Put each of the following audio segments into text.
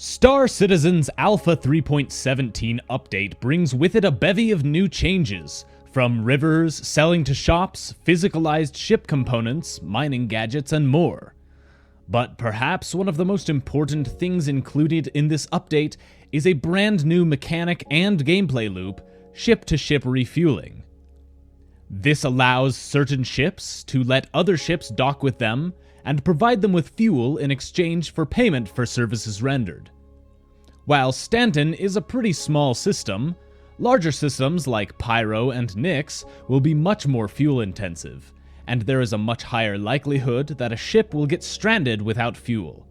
Star Citizen's Alpha 3.17 update brings with it a bevy of new changes, from rivers, selling to shops, physicalized ship components, mining gadgets, and more. But perhaps one of the most important things included in this update is a brand new mechanic and gameplay loop, ship-to-ship refueling. This allows certain ships to let other ships dock with them and provide them with fuel in exchange for payment for services rendered. While Stanton is a pretty small system, larger systems like Pyro and Nyx will be much more fuel intensive, and there is a much higher likelihood that a ship will get stranded without fuel.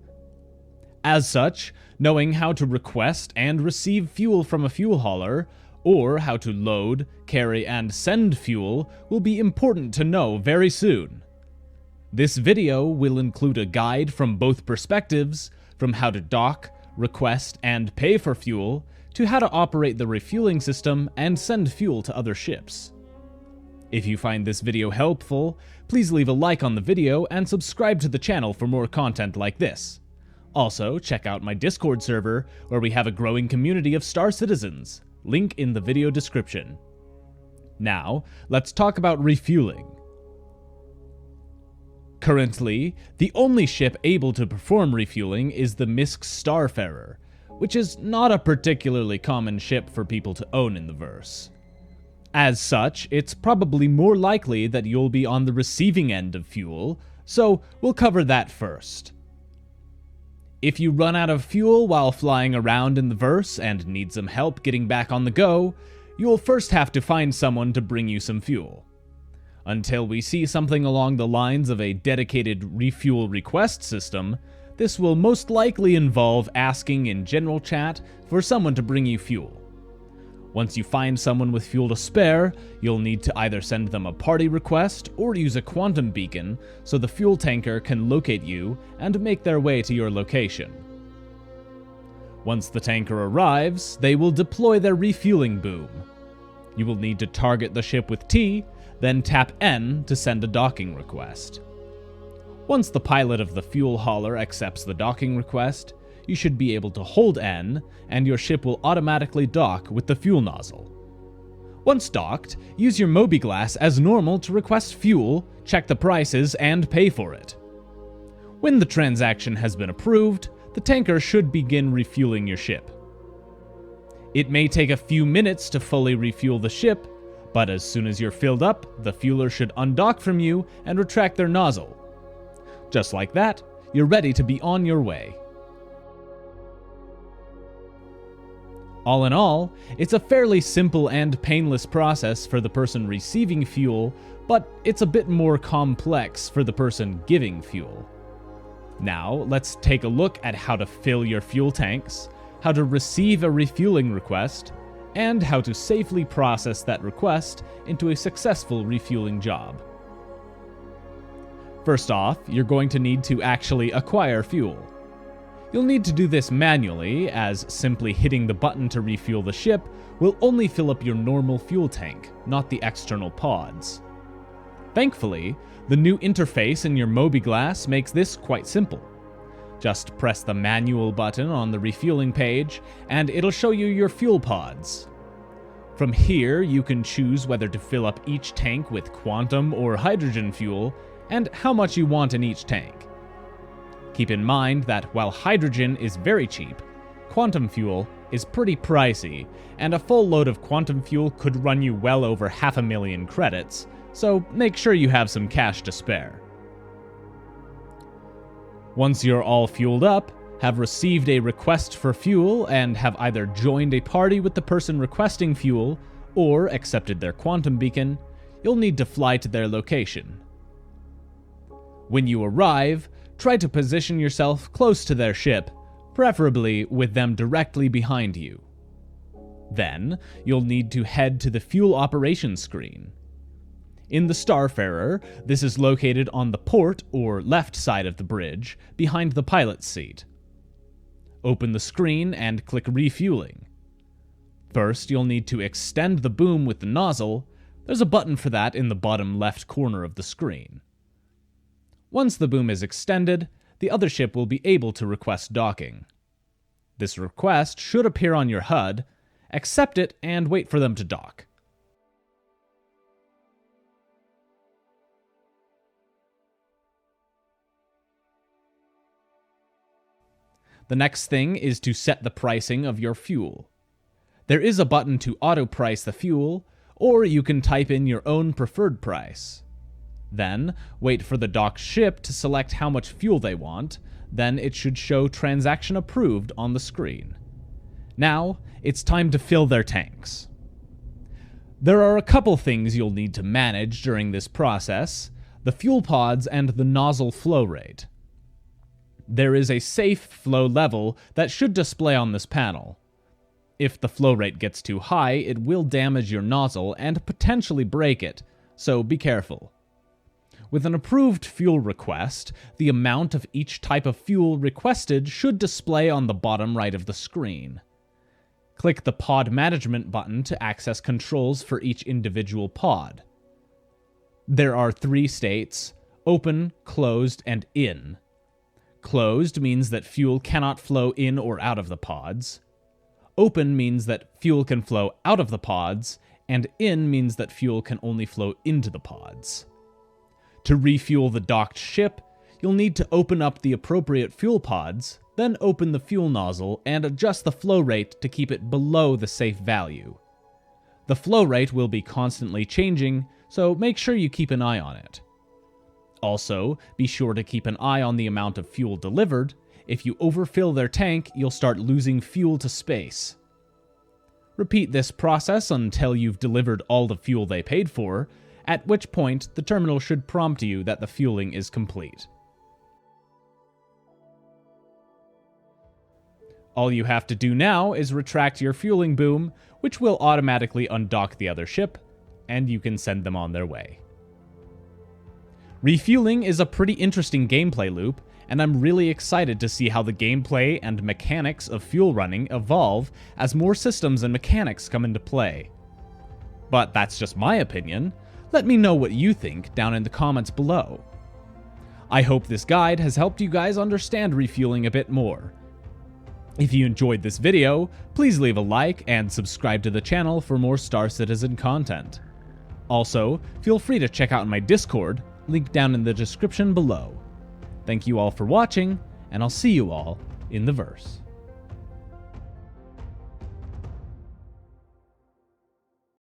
As such, knowing how to request and receive fuel from a fuel hauler, or how to load, carry, and send fuel will be important to know very soon. This video will include a guide from both perspectives, from how to dock, request, and pay for fuel, to how to operate the refueling system and send fuel to other ships. If you find this video helpful, please leave a like on the video and subscribe to the channel for more content like this. Also, check out my Discord server, where we have a growing community of Star Citizens. Link in the video description. Now, let's talk about refueling. Currently, the only ship able to perform refueling is the Misk Starfarer, which is not a particularly common ship for people to own in the verse. As such, it's probably more likely that you'll be on the receiving end of fuel, so we'll cover that first. If you run out of fuel while flying around in the verse and need some help getting back on the go, you'll first have to find someone to bring you some fuel. Until we see something along the lines of a dedicated refuel request system, this will most likely involve asking in general chat for someone to bring you fuel. Once you find someone with fuel to spare, you'll need to either send them a party request or use a quantum beacon so the fuel tanker can locate you and make their way to your location. Once the tanker arrives, they will deploy their refueling boom. You will need to target the ship with T, then tap N to send a docking request. Once the pilot of the fuel hauler accepts the docking request, you should be able to hold N, and your ship will automatically dock with the fuel nozzle. Once docked, use your Mobiglass as normal to request fuel, check the prices, and pay for it. When the transaction has been approved, the tanker should begin refueling your ship. It may take a few minutes to fully refuel the ship, but as soon as you're filled up, the fueler should undock from you and retract their nozzle. Just like that, you're ready to be on your way. All in all, it's a fairly simple and painless process for the person receiving fuel, but it's a bit more complex for the person giving fuel. Now, let's take a look at how to fill your fuel tanks, how to receive a refueling request, and how to safely process that request into a successful refueling job. First off, you're going to need to actually acquire fuel. You'll need to do this manually, as simply hitting the button to refuel the ship will only fill up your normal fuel tank, not the external pods. Thankfully, the new interface in your Mobiglass makes this quite simple. Just press the manual button on the refueling page, and it'll show you your fuel pods. From here, you can choose whether to fill up each tank with quantum or hydrogen fuel, and how much you want in each tank. Keep in mind that while hydrogen is very cheap, quantum fuel is pretty pricey, and a full load of quantum fuel could run you well over 500,000 credits, so make sure you have some cash to spare. Once you're all fueled up, have received a request for fuel, and have either joined a party with the person requesting fuel, or accepted their quantum beacon, you'll need to fly to their location. When you arrive, try to position yourself close to their ship, preferably with them directly behind you. Then, you'll need to head to the fuel operations screen. In the Starfarer, this is located on the port or left side of the bridge, behind the pilot's seat. Open the screen and click Refueling. First, you'll need to extend the boom with the nozzle. There's a button for that in the bottom left corner of the screen. Once the boom is extended, the other ship will be able to request docking. This request should appear on your HUD. Accept it and wait for them to dock. The next thing is to set the pricing of your fuel. There is a button to auto-price the fuel, or you can type in your own preferred price. Then, wait for the docked ship to select how much fuel they want, then it should show transaction approved on the screen. Now, it's time to fill their tanks. There are a couple things you'll need to manage during this process: the fuel pods and the nozzle flow rate. There is a safe flow level that should display on this panel. If the flow rate gets too high, it will damage your nozzle and potentially break it, so be careful. With an approved fuel request, the amount of each type of fuel requested should display on the bottom right of the screen. Click the Pod Management button to access controls for each individual pod. There are 3 states: open, closed, and in. Closed means that fuel cannot flow in or out of the pods. Open means that fuel can flow out of the pods, and in means that fuel can only flow into the pods. To refuel the docked ship, you'll need to open up the appropriate fuel pods, then open the fuel nozzle and adjust the flow rate to keep it below the safe value. The flow rate will be constantly changing, so make sure you keep an eye on it. Also, be sure to keep an eye on the amount of fuel delivered. If you overfill their tank, you'll start losing fuel to space. Repeat this process until you've delivered all the fuel they paid for, at which point the terminal should prompt you that the fueling is complete. All you have to do now is retract your fueling boom, which will automatically undock the other ship, and you can send them on their way. Refueling is a pretty interesting gameplay loop, and I'm really excited to see how the gameplay and mechanics of fuel running evolve as more systems and mechanics come into play. But that's just my opinion. Let me know what you think down in the comments below. I hope this guide has helped you guys understand refueling a bit more. If you enjoyed this video, please leave a like and subscribe to the channel for more Star Citizen content. Also, feel free to check out my Discord, link down in the description below. Thank you all for watching, and I'll see you all in the verse.